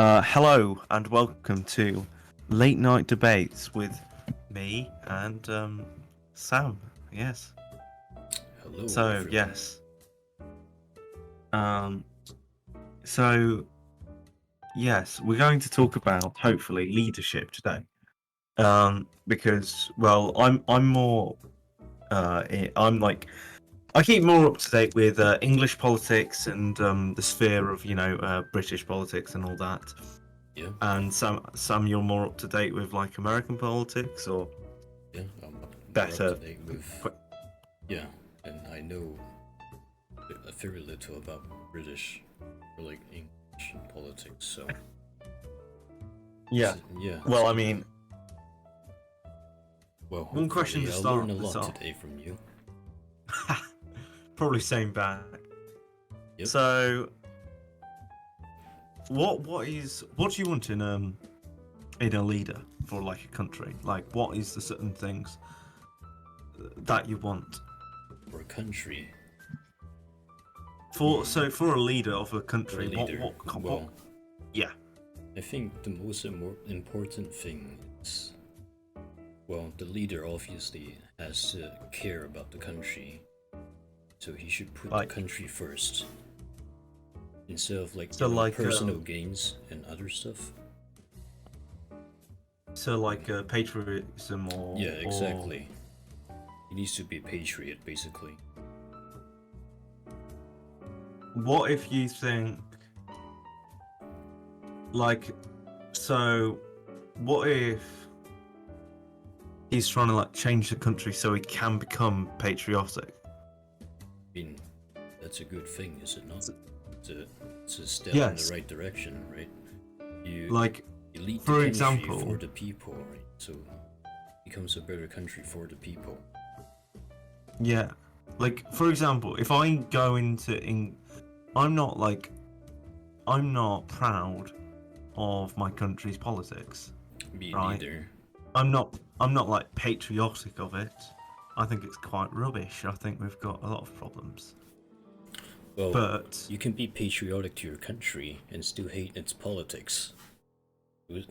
Hello and welcome to Late Night Debates with me and Sam. Yes. Hello, So everyone. yes. Um. So yes, we're going to talk about hopefully leadership today. Because I'm more I'm like I keep more up to date with English politics and the sphere of British politics and all that. Yeah, And Sam, you're more up to date with like American politics or yeah, I'm more up to better? date with. Yeah, and I know a very little about British or like English politics, so. Yeah. Yeah. Well, I mean, Well, one question hopefully to I'll learn start a this lot off. today from you. Probably same back. Yep. So, what do you want in a leader for like a country? Like, what is the certain things that you want For a country. for a leader of a For a country? leader. What? Well, Yeah. I think the most important thing is. Well, the leader obviously has to care about the country, so he should put the Like country first instead of like so like personal gains and other stuff. patriotism Yeah, or exactly. He needs to be a patriot, basically. what if you think like so what if he's trying to like change the country so he can become patriotic? I mean, that's a good thing, is it not? It's a step in the Yes, right direction, right? You like you lead the for country example, for the people, right? So it becomes a better country for the people. yeah, like for example, if I go I'm not like I'm not proud of my country's politics, Me right? neither. I'm not like patriotic of it. I think it's quite rubbish. I think we've got a lot of problems. Well, But you can be patriotic to your country and still hate its politics.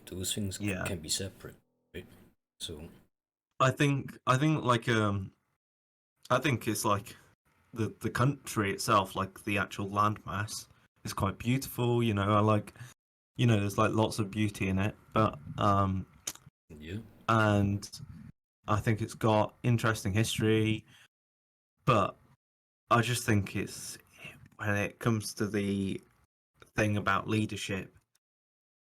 Those things yeah, can be separate, right? So I think I think it's like the country itself, like the actual landmass, is quite beautiful. I like there's like lots of beauty in it, but yeah, and I think it's got interesting history, but I just think it's when it comes to the thing about leadership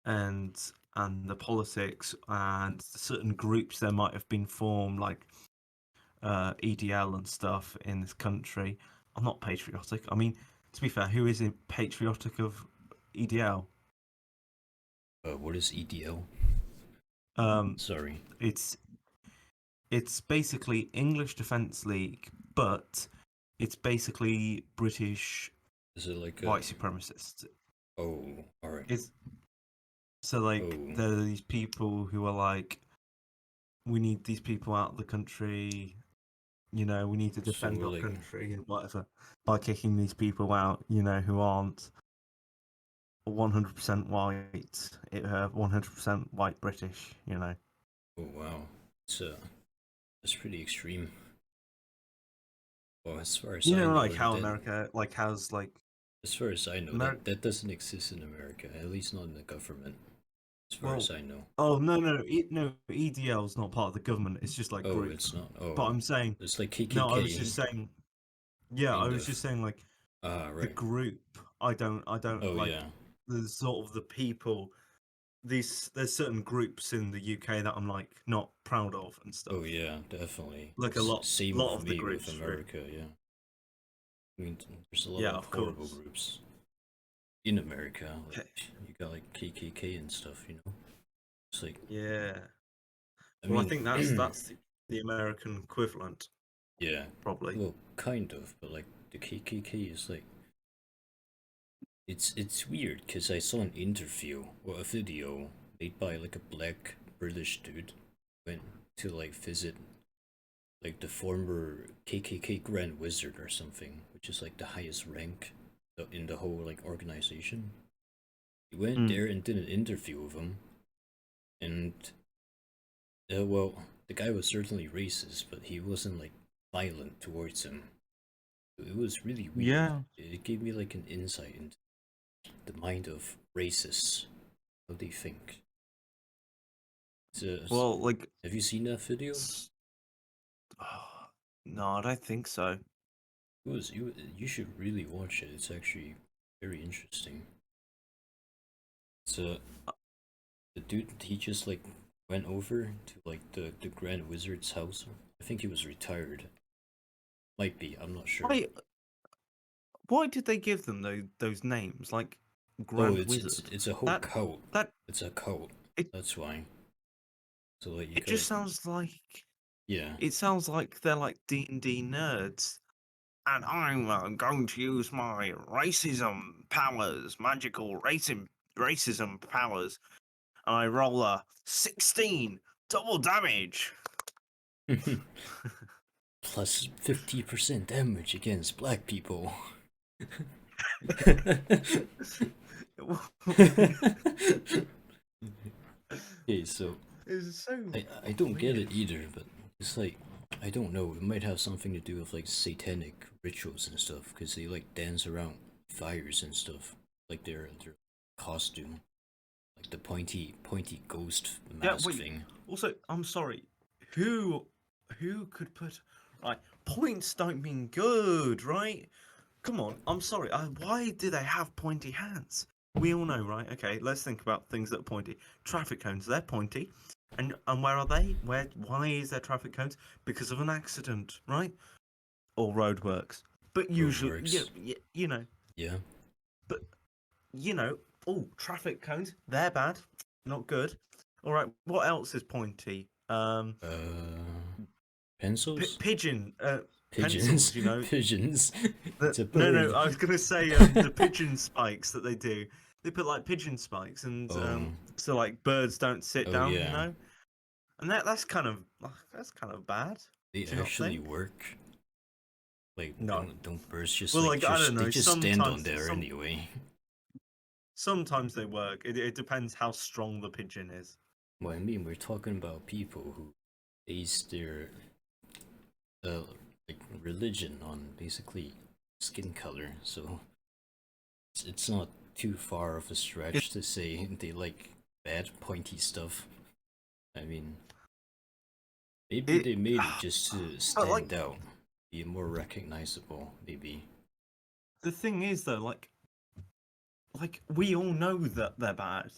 and and the politics and certain groups there might have been formed like EDL and stuff in this country. I'm not patriotic. I mean, to be fair, who isn't patriotic of EDL? what is EDL? Um, Sorry. it's it's basically English Defence League, but it's basically British Is it like a? white supremacists. Oh, all right. It's so like Oh, there are these people who are like, we need these people out of the country. We need to so defend our like, country and whatever by kicking these people out. Who aren't 100% white, 100% white British. oh wow, it's that's pretty extreme. Well, as far as I know, Like how that America like has like as far as I know, America. that doesn't exist in America. At least not in the government. As far Well, as I know. oh no, EDL is not part of the government. It's just like Oh, group. it's not. But Oh, I'm saying it's like no. I was just KKK, saying. Yeah, I kind was of. just saying like Ah, the right. group. I don't Oh like yeah. the sort of the people. There's certain groups in the UK that I'm like not proud of and Oh stuff. yeah, definitely. Like a Same lot with of the me with groups. America. Yeah. I mean, there's a lot Yeah, of of horrible course. groups in America. Like Okay. you got like KKK and stuff. You know. It's like Yeah. I Well, I mean, think that's the American equivalent, yeah, probably. well, kind of, but like the KKK is like it's weird because I saw an interview or a video made by like a black British dude went to like visit like the former KKK Grand Wizard or something, which is like the highest rank in the whole like organization. He went there and did an interview with him, and well, the guy was certainly racist, but he wasn't like violent towards him. It was really weird. Yeah. It gave me like an insight into the mind of racists, how they think. Well, like, have you seen that video? no, I don't think so. You should really watch it. It's actually very interesting. So the dude, he just like went over to like the Grand Wizard's house. I think he was retired. Might be, I'm not sure. Why did they give them those names? Like Grand Wizard. It's a whole cult. It's a cult. That's why. So like it just sounds like, yeah. It sounds like they're like D&D nerds. And I'm going to use my racism powers, magical racism powers. And I roll a 16, double damage. Plus 50% damage against black people. Okay, so I don't get it either, but it's like, I don't know, it might have something to do with like satanic rituals and stuff, because they like dance around fires and stuff, like their costume, like the pointy ghost mask thing. Also, I'm sorry, who could put, right, points don't mean good, right? Come on, I'm sorry, why do they have pointy hands? We all know, right? Okay, let's think about things that are pointy. Traffic cones, they're pointy. And where are they? Why is there traffic cones? Because of an accident, right? Or roadworks. But usually, you know. Yeah. But, you know, traffic cones, they're bad. Not good. All right, what else is pointy? Pencils? Pigeons, pigeons, you know. Pigeons. No, I was going to say the pigeon spikes that they do. They put like pigeon spikes, and so like birds don't sit down, you know. And that's kind of bad. They actually work. Like no, don't birds just well, like I don't know. They just stand on there anyway. Sometimes they work. It depends how strong the pigeon is. Well, I mean, we're talking about people who base their like religion on basically skin color, so it's not too far of a stretch to say they like bad pointy stuff. I mean, maybe they made it just to stand out, be more recognizable, maybe. The thing is though, like we all know that they're bad.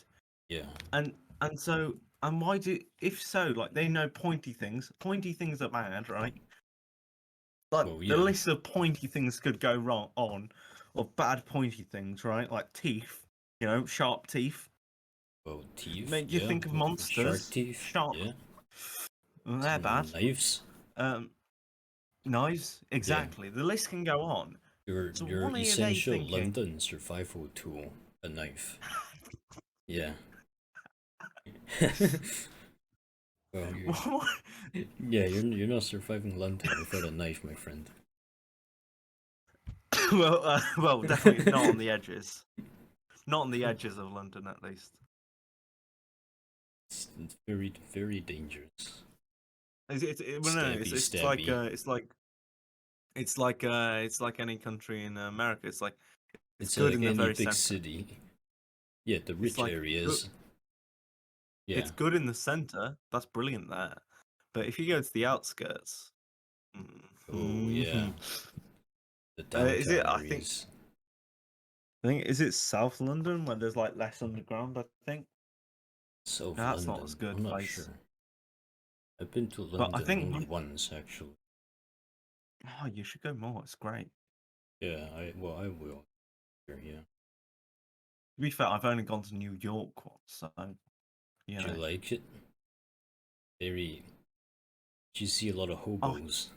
Yeah. And so, and why do, if so, like they know pointy things are bad, right? Like the list of pointy things could go wrong on, or bad pointy things, right? Like teeth, you know, sharp teeth. Well, teeth. Make you think of monsters. Shark teeth. Sharp. Yeah. They're bad. Knives. Knives. Exactly. Yeah. The list can go on. Your essential London survival tool, a knife. Yeah. Well, yeah, you're not surviving London without a knife, my friend. well, definitely not on the edges. Not on the edges of London, at least. It's very, very dangerous. It's like any country in America. It's like it's good like in the very big center. City. Yeah, the rich areas. Good. Yeah. It's good in the center. That's brilliant there. But if you go to the outskirts, yeah, the downtown is it? areas. I think is it South London where there's like less underground. I think. South that's London. Not as good. I'm not sure. I've been to London only once, actually. Oh, you should go more. It's great. Yeah, I will. Yeah. To be fair, I've only gone to New York once, so. Do you like it? Did you see a lot of hobos?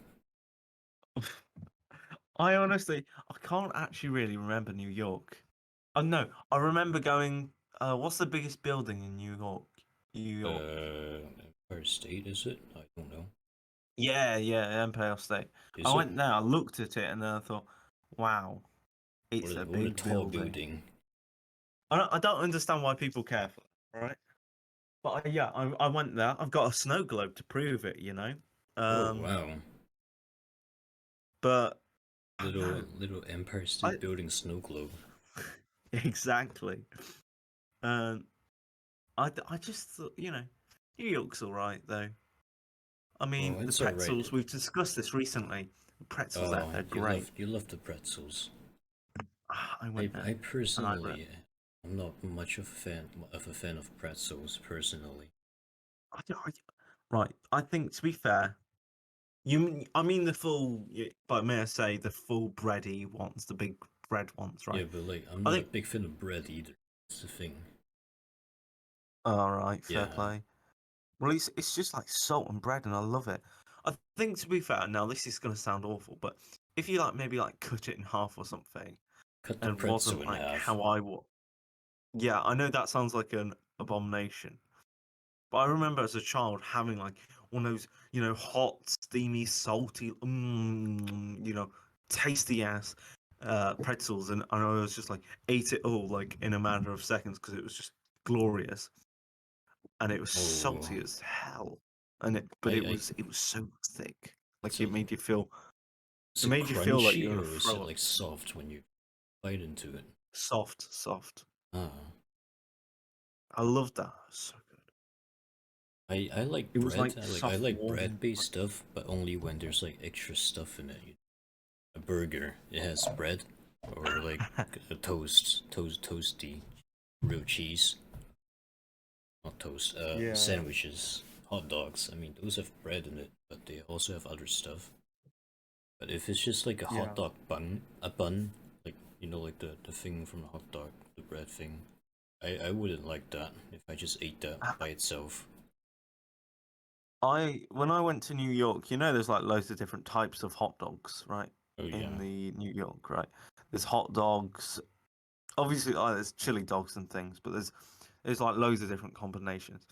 I honestly, I can't actually really remember New York. Oh no, I remember going. What's the biggest building in New York? Empire State, is it? I don't know. Yeah, Empire State. I went there, I looked at it, and then I thought, wow, it's a big tall building. I don't understand why people care for that, right? But yeah, I went there. I've got a snow globe to prove it, you know. Oh wow. But I don't know. Little Empire I State Building snow globe. exactly. Um, I just thought, you know, New York's all right though. I Oh, mean, the it's alright. pretzels. We've discussed this recently. The pretzels there, Oh, they're great. you love the pretzels. I went I there, and personally, I'm not much of a fan of pretzels personally. right. I think to be fair, I mean the full, but may I say the full bready ones, the big bread ones, Yeah, right? but like I'm I not a think. big fan of bread either. That's the thing. All right, fair Yeah, play. Well, it's just like salt and bread, and I love it. I think to be fair, now this is gonna sound awful, but if you like maybe like cut it in half or something, cut the and pretzel wasn't in like half. how I would. Yeah, I know that sounds like an abomination, but I remember as a child having like one of those, hot, steamy, salty, tasty ass pretzels, and I was just like ate it all like in a matter of seconds because it was just glorious, and it was Oh, salty as hell, but I it was so thick, it's like a is it it made you feel like you're crunchy gonna or is it throw up. like soft when you bite into it? Soft, soft. Ah, I love that. So good. I like It was bread. like I soft, like bread warm. based stuff, but only when there's like extra stuff in it. A burger, it has bread, or like a toasty, real cheese, not toast. Yeah. Sandwiches, hot dogs. I mean, those have bread in it, but they also have other stuff. But if it's just like a hot Yeah. dog bun, a bun, like like the thing from the hot dog, the bread thing, I wouldn't like that if I just ate that by itself. When I went to New York, there's like loads of different types of hot dogs, right? Oh In yeah, the New York, right? There's hot dogs. Obviously, there's chili dogs and things, but there's like loads of different combinations.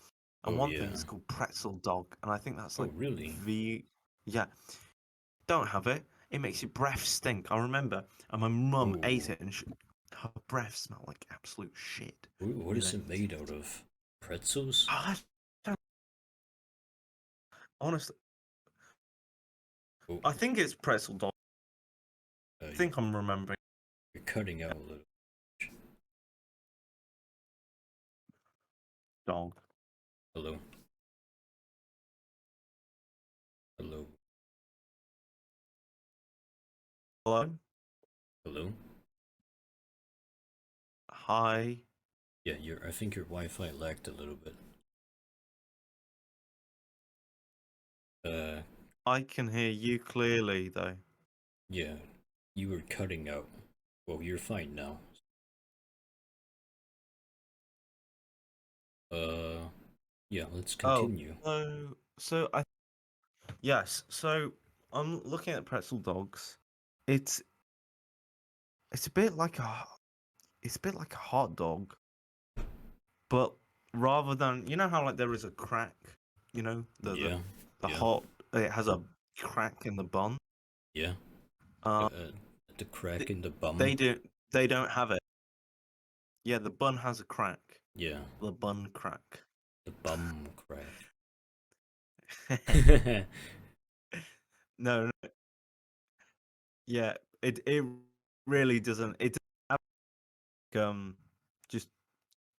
And oh one thing yeah. is called pretzel dog, and I think that's Oh like really? yeah. Don't have it. It makes your breath stink. I remember, and my mum ate Oh, it, and her breath smelled like absolute shit. what You is know. it made out of? Pretzels? I don't, honestly, Oh, I think it's pretzel dog. I you, think I'm remembering you're cutting out a little. dog. Hello, hello, Hello. hello. Hi. Yeah, I think your Wi-Fi lagged a little bit. Uh, I can hear you clearly, though. yeah, you were cutting out. Well, you're fine now. Uh, yeah, let's Oh, continue. so yes. So I'm looking at pretzel dogs. It's it's a bit like a it's a bit like a hot dog, but rather than how like there is a crack, Yeah, the yeah, hot it has a crack in the bun. yeah. Uh, The crack th- in the bum. they don't have it. Yeah, the bun has a crack. Yeah, The bun crack. the bum crack. No, no, yeah, it really doesn't. It doesn't have, just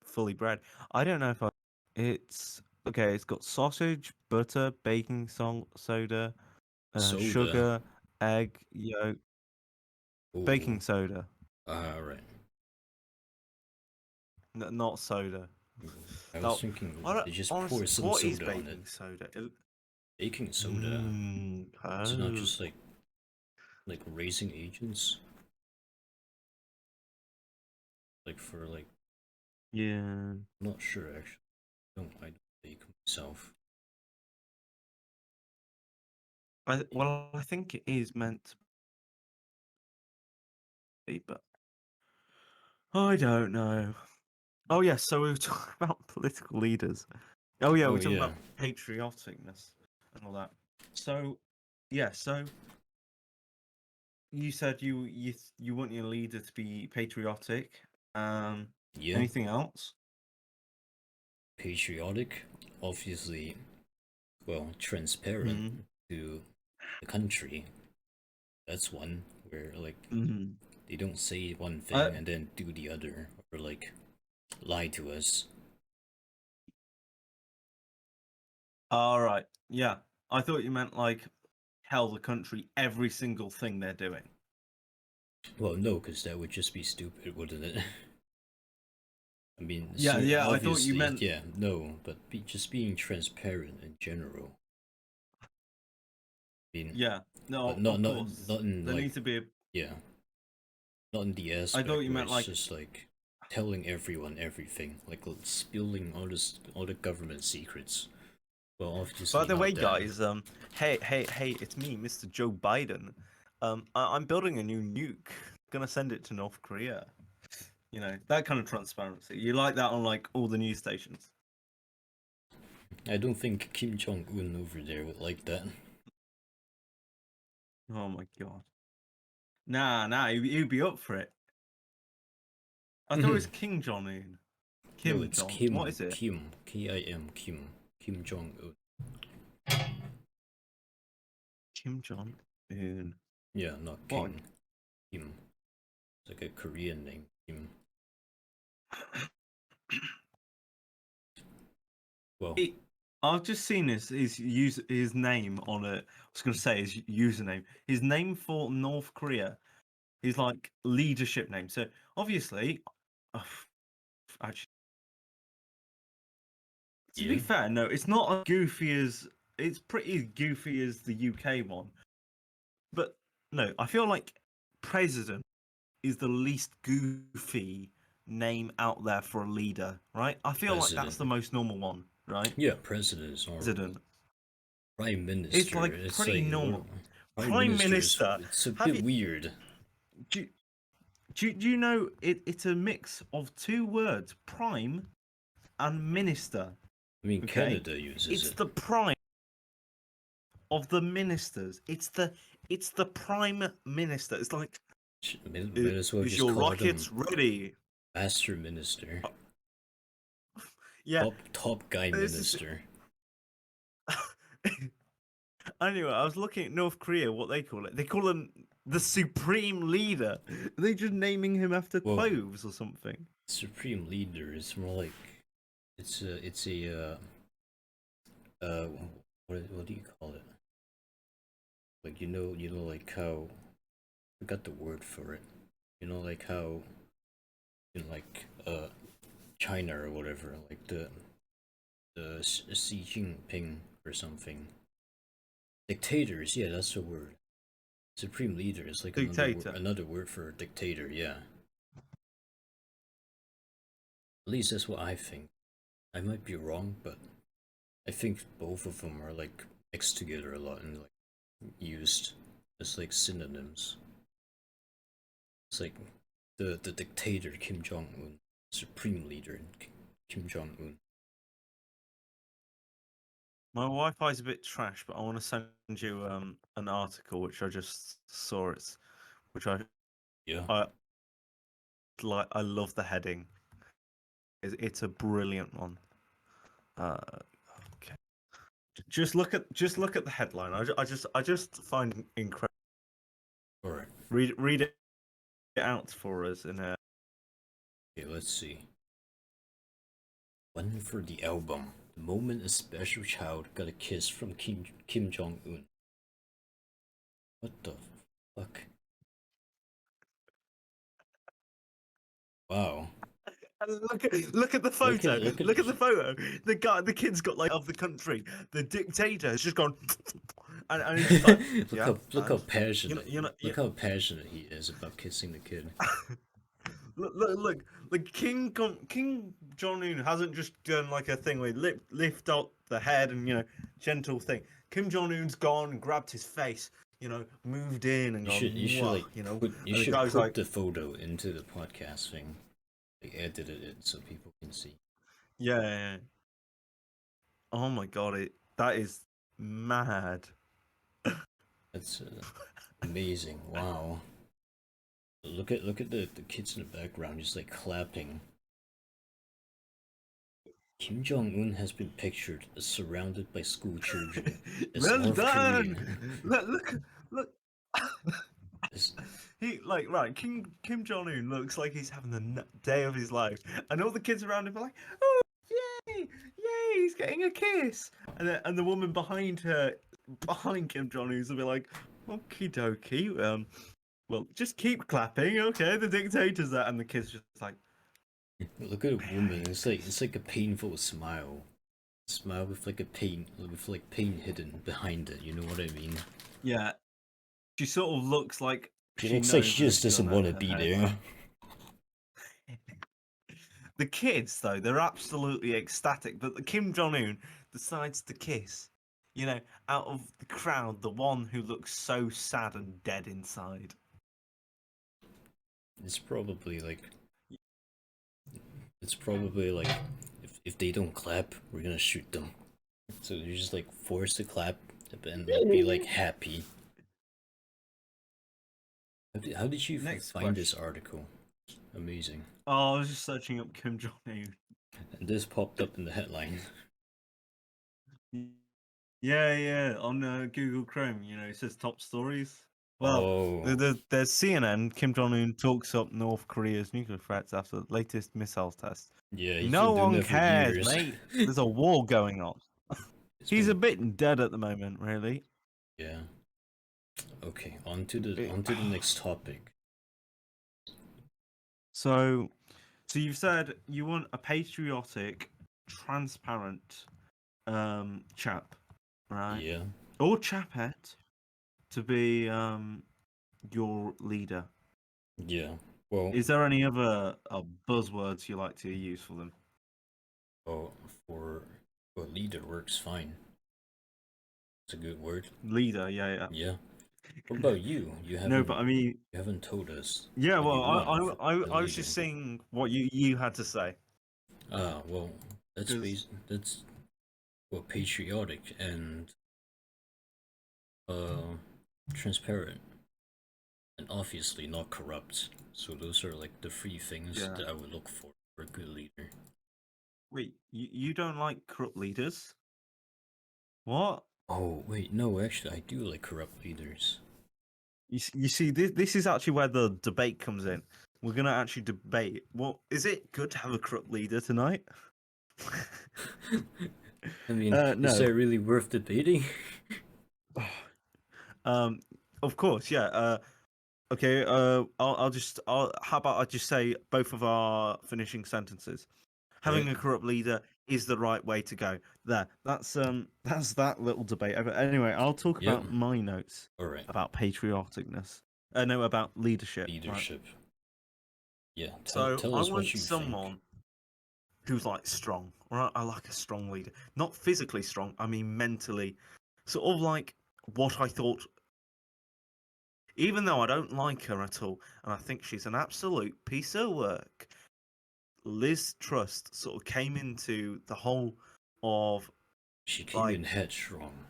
fully bread. I don't know if it's okay. It's got sausage, butter, baking soda, Soda. sugar, egg, yolk, Ooh. baking soda, Alright. not soda. I was That thinking I don't they just pour honestly. some What is soda on it. baking soda? Baking soda. Is it not Oh, just like raising agents? Like for like yeah. I'm not sure actually. I don't bake myself. I think it is meant to be, but I don't know. Oh yes, so we were talking about political leaders. Oh yeah, Oh we're talking yeah. about patrioticness and all that. So yeah, so you said you want your leader to be patriotic. Yeah. Anything else? Patriotic, obviously, well, transparent to the country. That's one where like Mm-hmm. they don't say one thing and then do the other, or like lie to us. All right. Yeah. I thought you meant like tell the country every single thing they're doing. Well, no, because that would just be stupid, wouldn't it? I mean, Yeah, yeah. I thought you obviously, meant. yeah, no, but just being transparent in general. I mean, Yeah. but No, not of not course. not in There like, needs to be a. yeah, not in the I thought aspect you where meant it's like. just like telling everyone everything, like spilling all the government secrets. Well, obviously By the way, not that. guys. Hey! It's me, Mr. Joe Biden. I'm building a new nuke. Gonna send it to North Korea. You know, that kind of transparency. You like that on like all the news stations. I don't think Kim Jong Un over there would like that. Oh my god. Nah, he'd be up for it. I thought it was King Jong Un. No, Kim it's Jong. What is it? Kim, Kim, Kim Jong Un. Kim Jong Un. Yeah, not What? King. Kim. It's like a Korean name. Kim. Well, I've just seen his name on it. I was going to say his username. His name for North Korea is like leadership name. So obviously, actually, to be yeah. fair, no, it's not as goofy as it's pretty goofy as the UK one. But no, I feel like president is the least goofy name out there for a leader, right? I feel like that's the President. most normal one, right? Yeah, president is normal. President. Prime It's minister. like It's pretty like normal. prime Prime minister is Minister. it's a Have bit you weird. do, do you know it's a mix of two words, prime and minister. I mean, Okay? Canada uses It's it. the prime of the ministers. It's the prime minister. It's like Might as well is just your call them rockets ready? master minister, Yeah. top guy This is minister. Anyway, I was looking at North Korea, what they call it. They call him the Supreme Leader. Are they just naming him after Well, clothes or something? Supreme leader is more like it's a what do you call it? Like you know like how I forgot the word for it. You know like how in like China or whatever, like the Xi Jinping or something. Dictators, yeah, that's the word. Supreme leader is like Dictator. another word for dictator, yeah. At least that's what I think. I might be wrong, but I think both of them are like mixed together a lot and like used as like synonyms. It's like the dictator Kim Jong Un, supreme leader Kim Jong Un. My Wi-Fi is a bit trash, but I want to send you an article which I just saw. Which Yeah. I like. I love the heading. It's a brilliant one. Okay. Just look at the headline. I just find it incredible. All right. Read it out for us in a. Okay, let's see. One for the album. The moment a special child got a kiss from Kim Jong Un. What the fuck? Wow. Look at the photo. Look at The photo. The kid's got like of the country. The dictator has just gone, and he's just like, yeah. look how passionate You look how passionate he is about kissing the kid. look. Like King Jong Un hasn't just done like a thing where he lift up the head and gentle thing. Kim Jong Un's gone, grabbed his face, moved in and gone. You should like and the should guy's put like, the photo into the podcast thing. Like edited it so people can see. yeah. Oh my god, that is mad. That's amazing. Wow. Look at the kids in the background just like clapping Kim Jong-un has been pictured as surrounded by school children as Well North done. Korean. Look. as, He right. Kim Jong Un looks like he's having the day of his life, and all the kids around him are like, "Oh, yay, yay! He's getting a kiss!" And the woman behind Kim Jong Un's will be like, "Okie dokie. Well, just keep clapping, okay? The dictator's that," and the kids just like, Look at a woman. It's like a painful smile. Smile with like pain hidden behind it. You know what I mean? yeah. She sort of looks like She she looks like knows she there's just a doesn't gun want at to her be head. there. The kids, though, they're absolutely ecstatic, but the Kim Jong Un decides to kiss. You know, out of the crowd, the one who looks so sad and dead inside. It's probably like if they don't clap, we're gonna shoot them. So you're just like forced to clap and like be like happy. How did you Next find this question. article? Amazing. Oh, I was just searching up Kim Jong Un. And this popped up in the headline. Yeah, on Google Chrome. You know, it says top stories. Well, Oh, there's CNN. Kim Jong Un talks up North Korea's nuclear threats after the latest missiles test. yeah, he's No been doing one that for cares, years. mate. There's a war going on. It's He's a been, bit dead at the moment, really. yeah. Okay, on to the next topic. So you've said you want a patriotic, transparent chap, right? Yeah, Or chapette to be your leader. yeah. Well, Is there any other buzzwords you like to use for them? oh, for leader works fine. It's a good word. Leader, yeah. Yeah. What about you? You haven't. No, but I mean, You haven't told us. yeah. What Well, you want for I was leader. just saying what you had to say. Ah, well, that's 'Cause- that's well patriotic and uh transparent and obviously not corrupt. So those are like the three things Yeah. that I would look for a good leader. Wait, you don't like corrupt leaders? What? Oh wait, no, actually I do like corrupt leaders. You see, this is actually where the debate comes in. We're gonna actually debate. Well, is it good to have a corrupt leader tonight? I mean, No. is that really worth debating? Of course, yeah. Okay. How about I just say both of our finishing sentences. Having Right. a corrupt leader is the right way to go. There. That's that little debate. Anyway, I'll talk Yep. about my notes All right. about patrioticness. No, about leadership. Right? Leadership. Yeah. So Tell I us what want you someone think. who's like strong. Right? I like a strong leader, not physically strong. I mean mentally, sort of like what I thought. Even though I don't like her at all, and I think she's an absolute piece of work, Liz Truss sort of came into the whole of She came in like headstrong.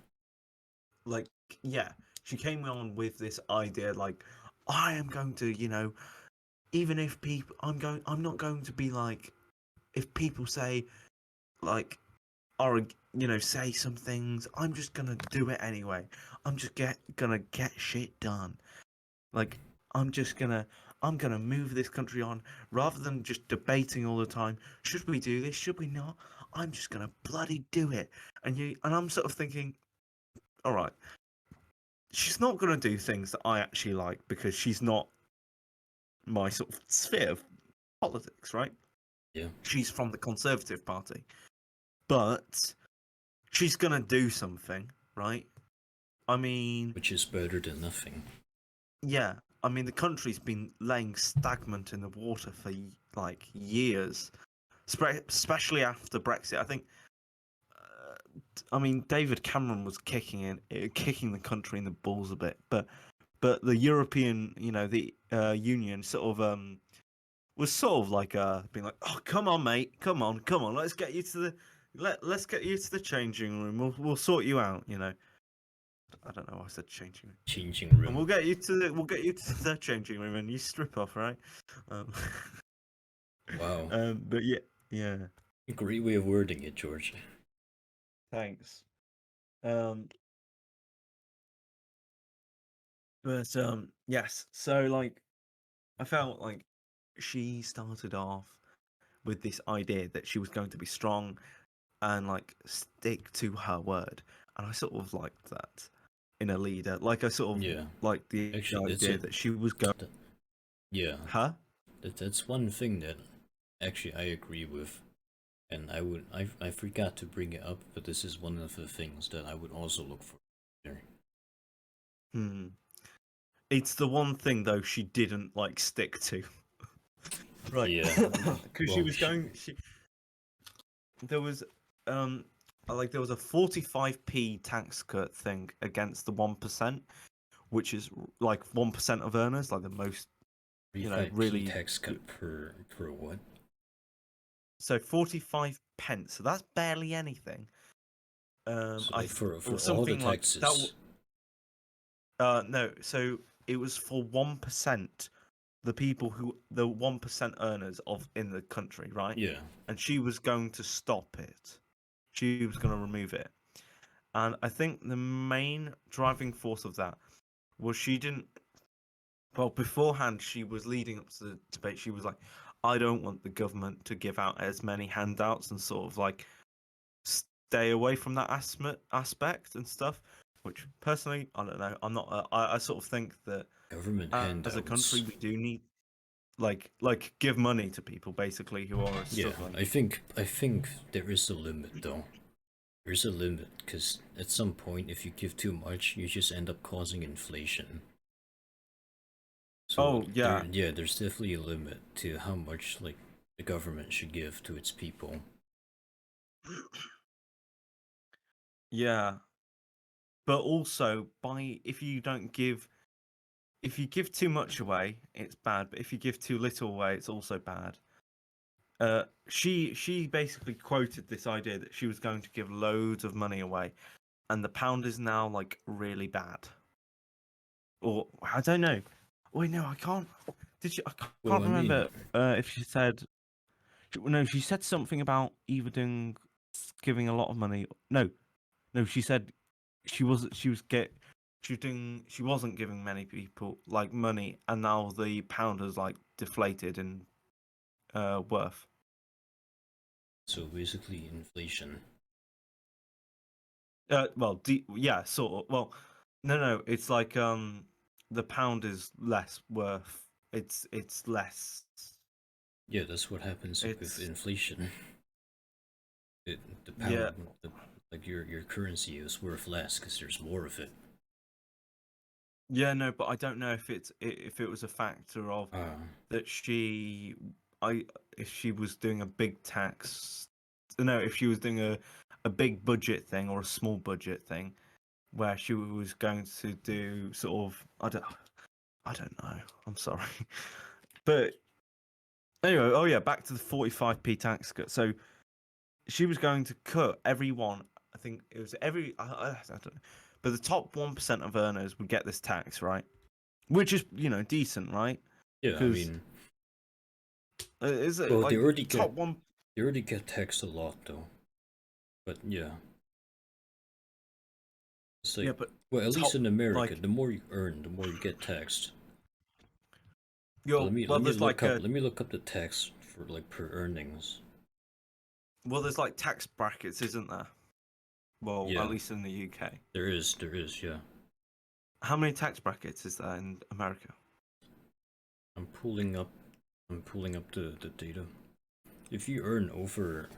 like yeah, she came on with this idea like I am going to, even if people I'm not going to be like if people say like or say some things, I'm just gonna do it anyway. I'm just gonna get shit done. Like I'm gonna move this country on rather than just debating all the time. Should we do this? Should we not? I'm just gonna bloody do it. And I'm sort of thinking, all right, she's not gonna do things that I actually like because she's not my sort of sphere of politics, right? Yeah. She's from the Conservative Party, but she's gonna do something, right? I mean, Which is better than nothing. yeah. I mean, the country's been laying stagnant in the water for like years, especially after Brexit. I think. I mean, David Cameron was kicking the country in the balls a bit, but the European, the Union sort of was sort of like being like, oh, come on, mate, come on, let's get you to let's get you to the changing room. We'll sort you out. I don't know why I said changing room. Changing And room. we'll get you to the changing room and you strip off, right? Wow. But yeah. Great way of wording it, George. Thanks. But yes, so like I felt like she started off with this idea that she was going to be strong and like stick to her word, and I sort of liked that in a leader. Like I sort of Yeah. liked the Actually, that's idea a that she was going. yeah. Huh? That's one thing that actually I agree with, and I forgot to bring it up, but this is one of the things that I would also look for there. Hmm. It's the one thing though she didn't like stick to. Right. Yeah. Because she Well, was going. There was there was a 45p tax cut thing against the 1%, which is like 1% of earners, like the most, 35p really. tax cut per what? So 45 pence. So that's barely anything. So like for Or all the something like that. taxes. No. So it was for 1%. The 1% earners of in the country, right? Yeah. And she was going to stop it. She was going to remove it. And I think the main driving force of that was she didn't. Well, beforehand, she was leading up to the debate. She was like, I don't want the government to give out as many handouts and sort of like stay away from that aspect and stuff. Which personally, I don't know. I'm not. I sort of think that Government as a handouts. country, we do need like give money to people basically who are Yeah, struggling. I think there is a limit though. There's a limit because at some point, if you give too much, you just end up causing inflation. So Oh yeah, there's definitely a limit to how much like the government should give to its people. yeah. But also, if you give too much away, it's bad. But if you give too little away, it's also bad. She basically quoted this idea that she was going to give loads of money away, and the pound is now like really bad. Or I don't know. Wait, no, I can't. Did she? I Well, can't I mean, remember if she said. No, she said something about either giving a lot of money. No, she said she wasn't. She wasn't giving many people like money, and now the pound has like deflated in worth. so basically inflation. Yeah, sort of. Well, no, it's like the pound is less worth. It's less. Yeah, that's what happens with It's inflation. The yeah, pound, like your currency is worth less because there's more of it. yeah, no, but I don't know if it was a factor of Uh, that I if she was doing a big tax. No, if she was doing a big budget thing or a small budget thing, where she was going to do sort of I don't know. I'm sorry, but anyway, oh yeah, back to the 45p tax cut. So she was going to cut everyone. I think it was I don't know, but the top 1% of earners would get this tax, right? Which is decent, right? yeah, I Because mean, is it well, like top one? they already get taxed a lot though. But yeah, it's Yeah, like, but well, at least top in America, like the more you earn, the more you get taxed. So yo well, there's like a let me look up the tax for like per earnings. there's like tax brackets, isn't there? Well, at Yeah, least in the UK. there is, yeah. How many tax brackets is there in America? I'm pulling up the data. If you earn over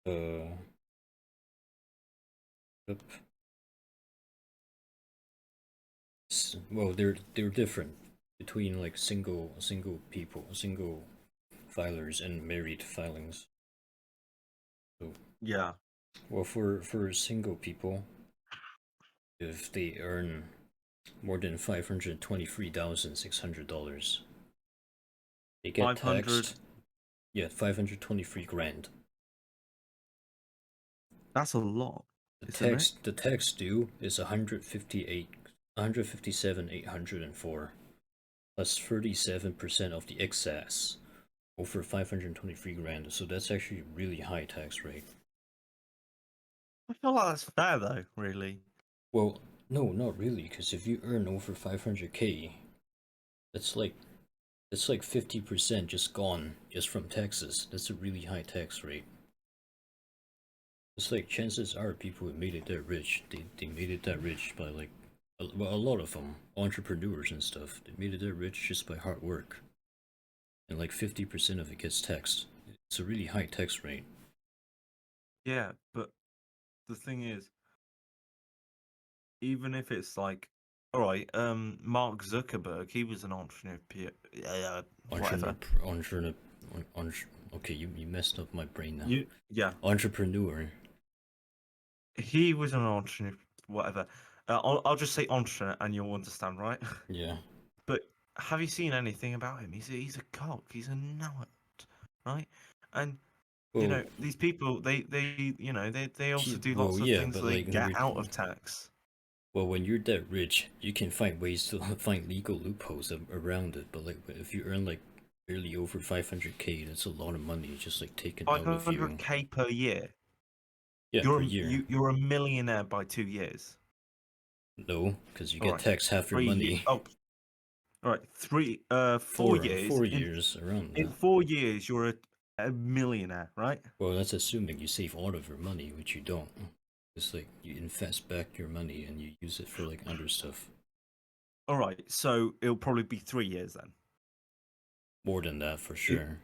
uh yep. Well, they're different between like single filers and married filings. So, Yeah, well, for single people, if they earn more than $523,600, they get 500. taxed. Yeah, 523 grand. That's a lot, isn't it? The tax due is 157,804 plus 37% of the excess, over 523 grand. So that's actually a really high tax rate. I feel like that's fair though, really. Well, no, not really, because if you earn over 500k, that's like 50% just gone just from taxes. That's a really high tax rate. It's like chances are people who made it that rich, they made it that rich by like, well, a lot of them, entrepreneurs and stuff, they made it that rich just by hard work. And like 50% of it gets taxed. It's a really high tax rate. Yeah, but the thing is, even if it's like, all right, Mark Zuckerberg, he was an entrepreneur. Whatever. Okay, you messed up my brain now. Yeah. Entrepreneur. He was an entrepreneur. Whatever. I'll just say entrepreneur, and you'll understand, right? Yeah. But have you seen anything about him? He's a cock. He's a nut, right? And Well, these people, they also do lots of yeah, things but they like get out of tax. well, when you're that rich, you can find ways to find legal loopholes around it. But like, if you earn like barely over 500k, that's a lot of money just like taken out of you. 500k per year. Yeah, You're per year. you're a millionaire by 2 years. No, because you All get right. taxed half your 3 money. Oh, all right. 4 years. 4 years around In that. 4 years, you're a millionaire, right? Well, that's assuming you save all of your money, which you don't. It's like you invest back your money and you use it for like other stuff. All right. So it'll probably be 3 years then. More than that for sure.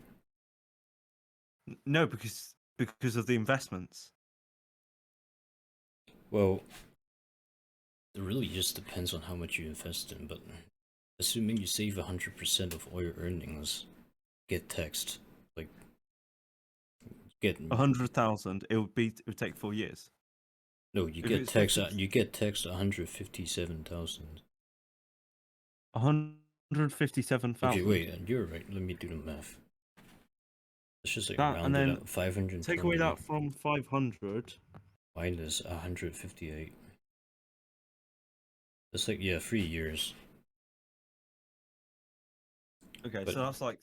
No, because of the investments. Well, it really just depends on how much you invest in, but assuming you save 100% of all your earnings, get taxed. Like, get 100,000. It would take 4 years. no, you If get it's taxed. 50 You get taxed 157,000. 157,000. Okay, wait, you're right. Let me do the math. Let's just like That, and round it then up. 520 take away that from 500. minus 158. That's like, yeah, 3 years. Okay, But- so that's like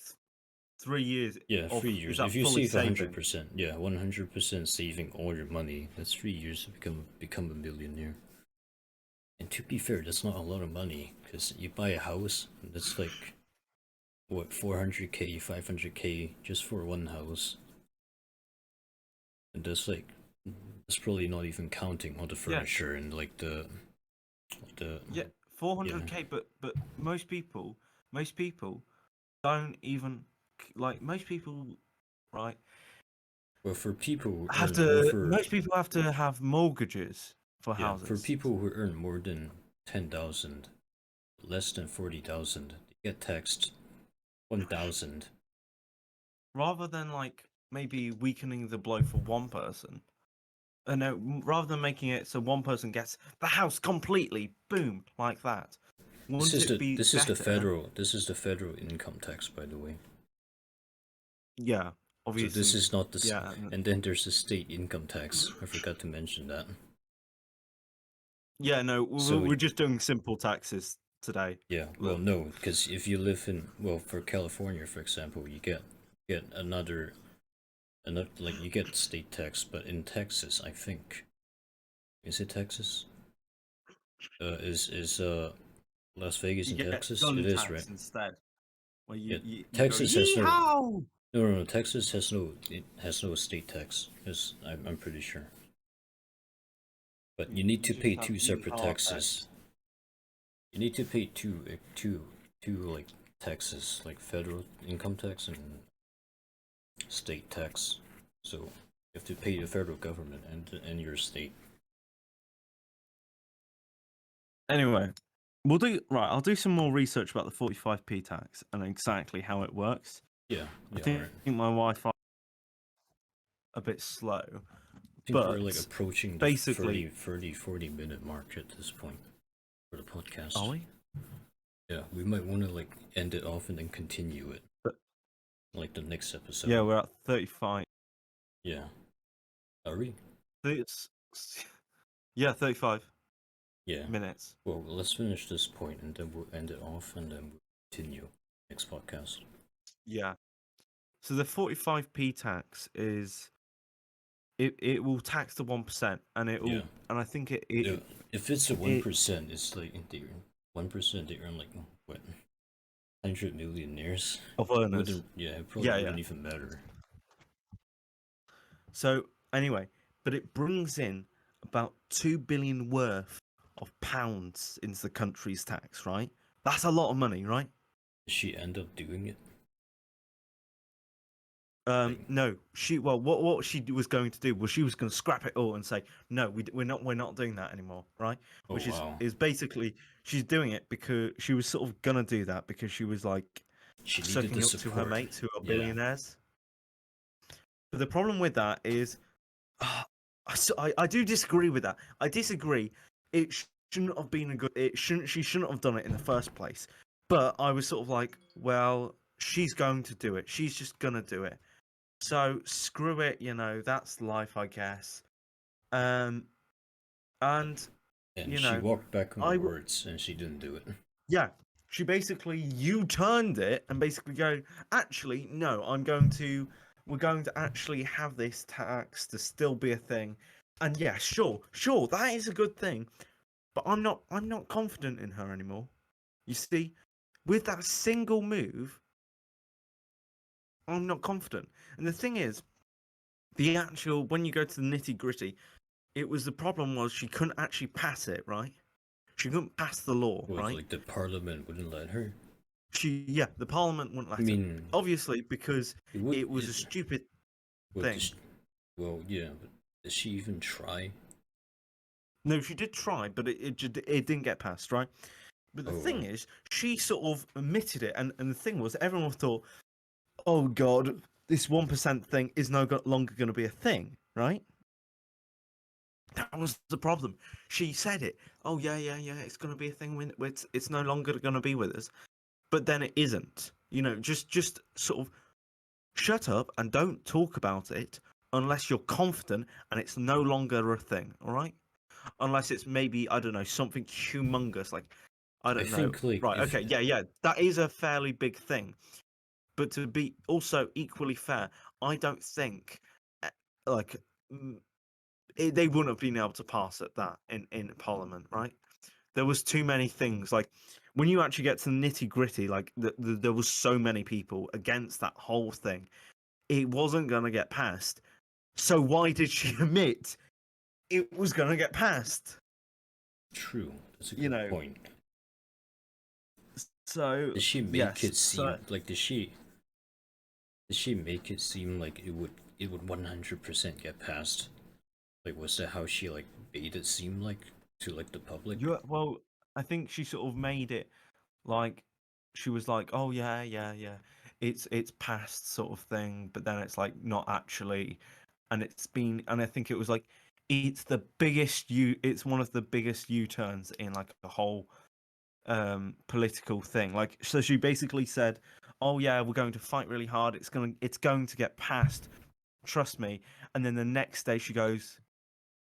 3 years. Yeah, 3 Is years. that If you fully save saving? 100%, yeah, 100% saving all your money, that's 3 years to become a millionaire. And to be fair, that's not a lot of money, because you buy a house, and that's like, what, 400k, 500k just for one house. And that's like, that's probably not even counting all the furniture and like the Yeah, 400k. But most people don't even like most people, right? Well, for people who Have earn to. over, Most people have to have mortgages for yeah, houses. for people who earn more than 10,000, less than 40,000, they get taxed 1,000. Rather than like maybe weakening the blow for one person. No, rather than making it so one person gets the house completely, boom, like that. This is the better? federal income tax, by the way. Yeah, obviously. So this is not the yeah, and then there's the state income tax. I forgot to mention that. yeah. No, we're just doing simple taxes today. Yeah, well, no, because if you live in, well, for California, for example, you get another like you get state tax, but in Texas, I think, is it Texas? Is Las Vegas You in get Texas? gun It is, tax right? instead. Where Yeah, you Texas go, has "Yeehaw!" no. Texas has no state tax. I'm pretty sure. But you need to pay two separate taxes. You need to pay two like taxes, like federal income tax and state tax. So you have to pay the federal government and your state. Anyway, I'll do some more research about the 45p tax and exactly how it works. Yeah, I think my Wi-Fi a bit slow. I think we're like approaching the basically 40 minute mark at this point for the podcast. Are we? Yeah, we might want to like end it off and then continue it. Like the next episode. Yeah, we're at 35. Yeah. Are we? Yeah, 35. Yeah. Minutes. Well, let's finish this point and then we'll end it off and then we'll continue next podcast. Yeah. So the 45p tax is it will tax the 1%, and it will, Yeah. and I think If it's a it 1%, it's like they 1%. They earn like what 100 millionaires. of It earners. wouldn't. Yeah, it probably Yeah, yeah. wouldn't even matter. So anyway, but it brings in about 2 billion worth of pounds into the country's tax, right? That's a lot of money, right? Does she end up doing it? Like, No, what she was going to do was she was going to scrap it all and say, no, we're not doing that anymore, right? oh Which wow, is basically she's doing it because she was sort of gonna do that because she was like she needed the sucking up to her support. mates who are Yeah, billionaires. But the problem with that is, I do disagree with that. I disagree. It shouldn't have been a good. It shouldn't. She shouldn't have done it in the first place. But I was sort of like, well, she's going to do it. She's just gonna do it. So screw it. You know, that's life, I guess. Um, and and you she know, walked back on her I words, and she didn't do it. yeah. She basically U-turned it and basically go, actually, no, we're going to actually have this tax to still be a thing. And yeah, sure, that is a good thing. But I'm not confident in her anymore. You see, with that single move, I'm not confident. And the thing is, the actual, when you go to the nitty gritty, the problem was she couldn't actually pass it, right? She couldn't pass the law, Was right? like the parliament wouldn't let her. Yeah, the parliament wouldn't I let her. mean, Obviously, because it would. it was a stupid Well, thing. well, yeah, but did she even try? No, she did try, but it didn't get passed, right? But the Oh, thing is, she sort of admitted it, and the thing was, everyone thought, oh god, this 1% thing is no longer going to be a thing, right? That was the problem. She said it. Oh yeah, it's going to be a thing when it's no longer going to be with us. But then it isn't. You know, just sort of shut up and don't talk about it unless you're confident and it's no longer a thing, all right? Unless it's maybe, I don't know, something humongous, like, I I don't know. think like Right, if okay, yeah, that is a fairly big thing. But to be also equally fair, I don't think, like, they wouldn't have been able to pass at that in Parliament, right? There was too many things. Like, when you actually get to the nitty gritty, like, there was so many people against that whole thing. It wasn't going to get passed. So why did she admit it was going to get passed? true, that's a You good know, point. so Did she make yes, it so seem like did she make it seem like it would 100% get passed? Like was that how she like made it seem like to like the public? well, I think she sort of made it like she was like, oh yeah, it's past sort of thing, but then it's like not actually, and and I think it was like it's one of the biggest U-turns in like a whole political thing. Like, so she basically said, oh yeah, we're going to fight really hard, it's going to get passed, trust me. And then the next day she goes,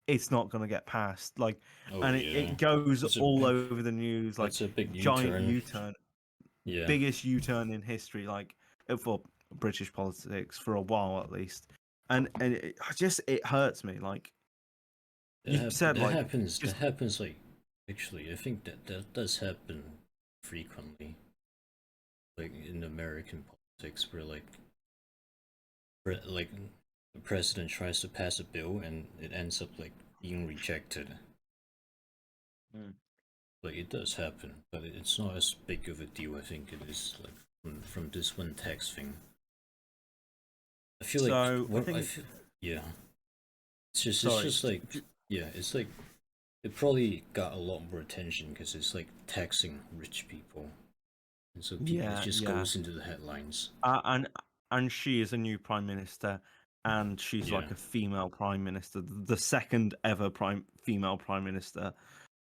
it's not going to get passed, like, Oh and yeah, it goes that's a all big over the news, like, that's a big giant U-turn. U-turn, Yeah, biggest U-turn in history, like, for British politics for a while at least. And it hurts me, like, you said, that like, happens. That just happens like actually, I think that does happen frequently, like in American politics, where like the president tries to pass a bill and it ends up like being rejected. Mm. Like it does happen, but it's not as big of a deal. I think it is like from this one tax thing. I feel like so I what I think, feel, yeah. It's sorry, just like yeah. It's like it probably got a lot more attention because it's like taxing rich people, and so it yeah, just yeah. goes into the headlines. And she is a new prime minister, and she's Yeah, like a female prime minister, the second ever female prime minister,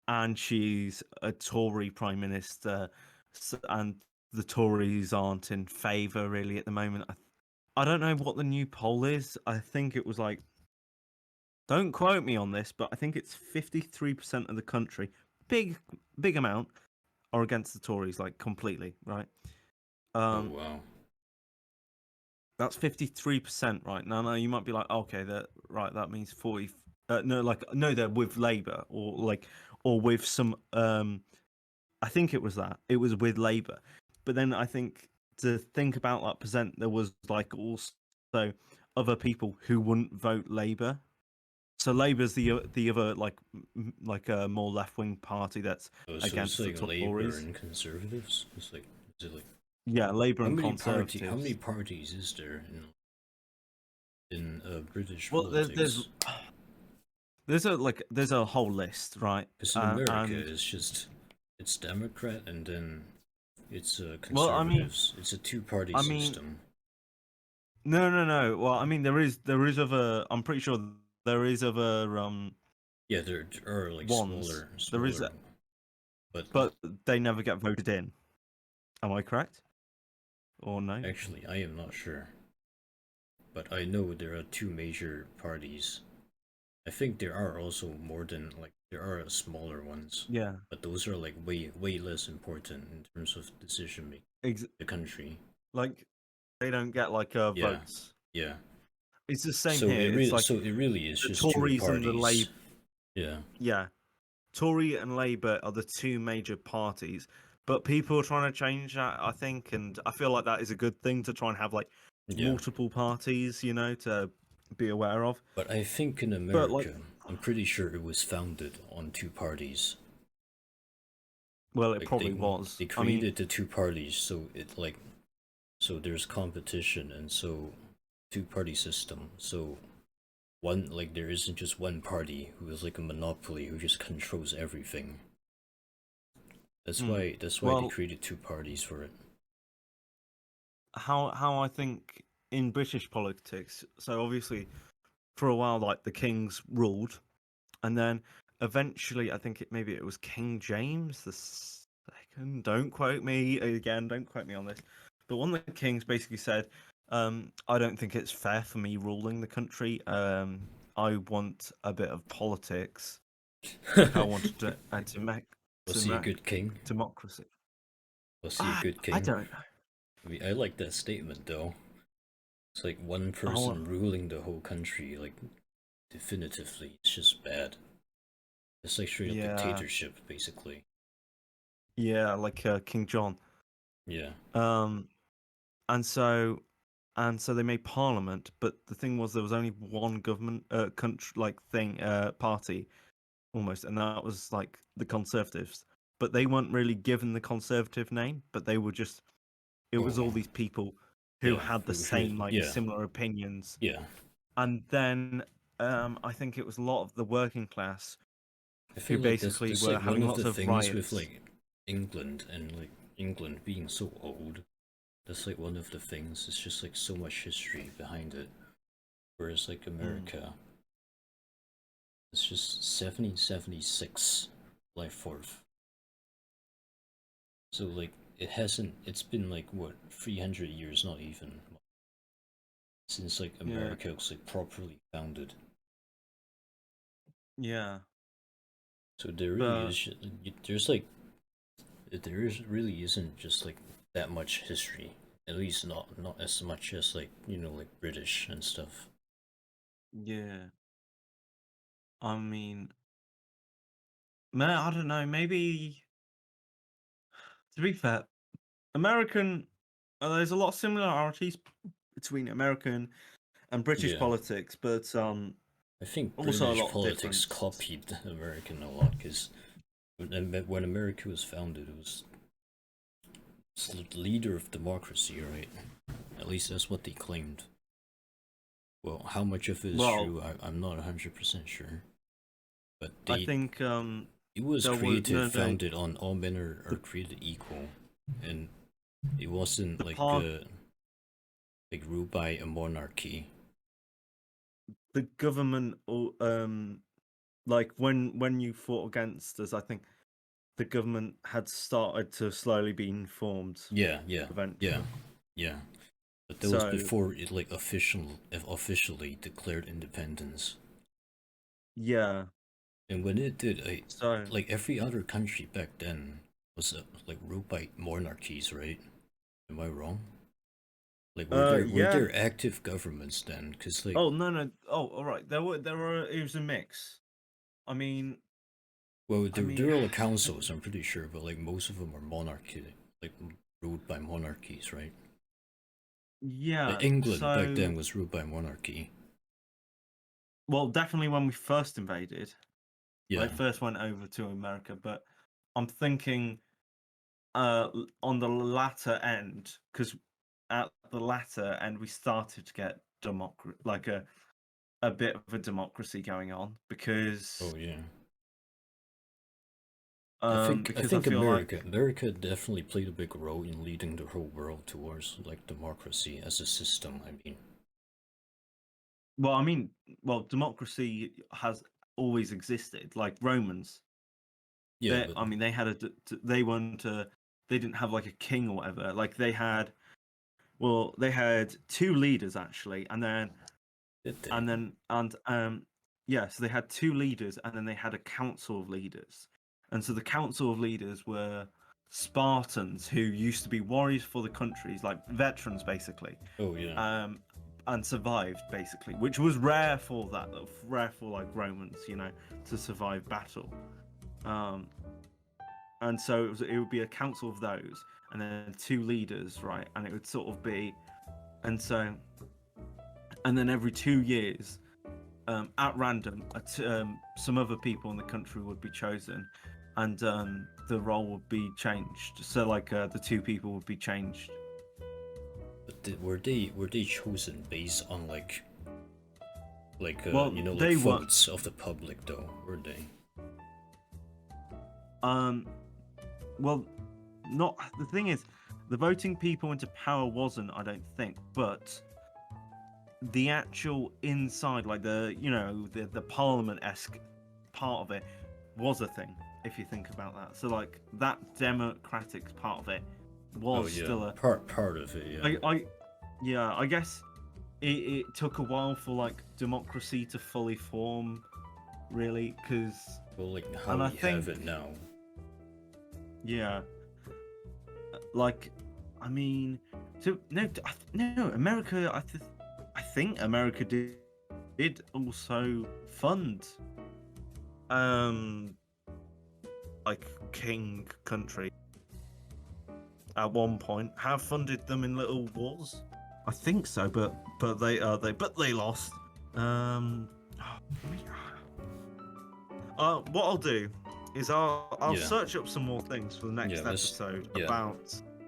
and she's a Tory prime minister, and the Tories aren't in favour really at the moment. I don't know what the new poll is. I think it was like, don't quote me on this, but I think it's 53% of the country, big amount, are against the Tories, like completely, right? oh Um, wow. That's 53%, right? Now, you might be like, okay, that right, that means 40. No, like no, they're with Labour or with some. I think it was that it was with Labour, but then I think to think about that percent, there was like also other people who wouldn't vote Labour. So Labour's the other like a more left wing party that's Oh, so it's against the like Labour Tories. and Conservatives. It's like, is it like Yeah, Labour how and many Conservatives. parties is there in British Well, politics? there's a whole list, right? Because in America, And it's Democrat and then it's well, Conservatives. It's a two-party I mean, system. no. Well, I mean, there is other. I'm pretty sure there is other Yeah, there are like ones. There is, smaller, but but they never get voted in. Am I correct? Or no? actually, I am not sure. But I know there are two major parties. I think there are also more than like there are smaller ones, Yeah. but those are like way less important in terms of decision making. The country. Like they don't get like Yeah, votes. yeah. It's the same here. It's like So it really is the just two Tories and the parties. Labour. Yeah, Yeah, Tory and Labour are the two major parties, but people are trying to change that, I think, and I feel like that is a good thing to try and have like yeah. multiple parties, to be aware of. But I think in But like, America, I'm pretty sure it was founded on two parties. well, it Like probably was. they I mean, created the two parties, so it like so there's competition, and so two-party system. So one like there isn't just one party who is like a monopoly who just controls everything. mm, That's why they well, created two parties for it. how I think in British politics. So obviously, for a while, like the kings ruled, and then eventually, I think maybe it was King James the second. Don't quote me again. Don't quote me on this. But one of the kings basically said, "I don't think it's fair for me ruling the country. I want a bit of politics. Like I wanted Was to he a make good king? democracy." Was he a good I king? don't know. I mean, I like that statement though. It's like one Oh, person ruling the whole country, like definitively, it's just bad. It's like straight up yeah, dictatorship, basically. yeah, like King John. Yeah, Um, and so they made parliament, but the thing was there was only one government country like thing party almost, and that was like the Conservatives. But they weren't really given the Conservative name, but they were just it was oh, all these people who yeah, had the who, same like yeah, similar opinions. yeah. And then I think it was a lot of the working class I who feel like basically that's were like one having of lots the of things with riots. like England and like England being so old. That's like one of the things. It's just like so much history behind it. Whereas like Mm. America, it's just 1776 life forth. So like it hasn't. It's been like what 300 years, not even since like Yeah, America was like properly founded. yeah, So there really but is. There's like there is really isn't just like that much history. At least not as much as like like British and stuff. yeah, I mean, man, I don't know. Maybe to be fair, American, there's a lot of similarities between American and British Yeah, politics, but I think also a British lot of politics difference. copied American a lot because when America was founded, it's the leader of democracy, right? At least that's what they claimed. Well, how much of it is Well, true, I'm not 100% sure. But I think it was there was created, no founded on all men are the created equal, and it wasn't the part like ruled by a monarchy. the government or like when you fought against us, I think the government had started to slowly being formed Yeah, eventually. yeah. But that was So before it like officially declared independence. yeah, And when it did, so like every other country back then was like ruled by monarchies, right? Am I wrong? Like, were Yeah. there active governments then? Because like, Oh no. Oh, all right. There were. It was a mix. I mean, well, I there mean, were all councils, I'm pretty sure, but like most of them are monarchy, like ruled by monarchies, right? Like yeah. England back So, then was ruled by monarchy. well, definitely when we first invaded, Yeah. like first went over to America. But I'm thinking, on the latter end, because at the latter end we started to get like a bit of a democracy going on Oh yeah. I because I think feel like, America definitely played a big role in leading the whole world towards like democracy as a system. I mean, well, I mean, well, democracy has always existed. Like Romans, yeah, but I mean, they had they weren't they didn't have like a king or whatever. Like they had, well, they had two leaders actually, and then did they? and then and yeah, so they had two leaders, and then they had a council of leaders, and so the council of leaders were Spartans who used to be warriors for the countries, like veterans basically, Oh yeah. um, and survived basically, which was rare for that, rare for like Romans, to survive battle. Um, and so it would be a council of those, and then two leaders, right? And it would sort of be, and so, and then every 2 years, at random, some other people in the country would be chosen, and the role would be changed. So like the two people would be changed. But were they chosen based on like Well, like they were. votes of the public though? Were they? Um, well, not the thing is, the voting people into power wasn't, I don't think, but the actual inside, like the parliament-esque part of it, was a thing. If you think about that, so like that democratic part of it Oh was yeah, still a. part of it. Yeah. Yeah, I guess it took a while for like democracy to fully form, really, because, Well, like how and I we have think, it now. yeah, like, I mean, so no, no, America. I think America did also fund, um, like king country at one point. Have funded them in little wars. I think so, but they lost. Um, what I'll do is I'll Yeah. search up some more things for the Yeah. next Let's. episode Yeah.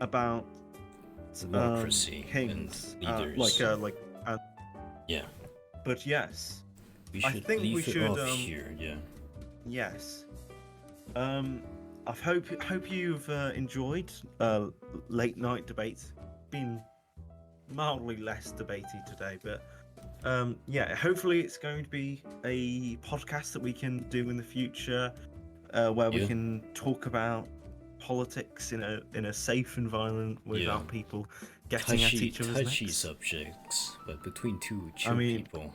about Democracy and kings, leaders. Yeah. but yes, We I should think we leave it should off here. Yeah. yes, I hope you've enjoyed late night debates. Been mildly less debatey today, but yeah, hopefully it's going to be a podcast that we can do in the future, where we Yeah. can talk about politics in a safe environment without people getting at each other's Touchy necks. subjects, but between two I chill mean, people.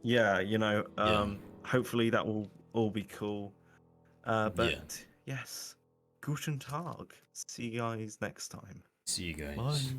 yeah, Yeah. hopefully that will all be cool. But Yeah. yes, Guten Tag. See you guys next time. See you guys. Bye.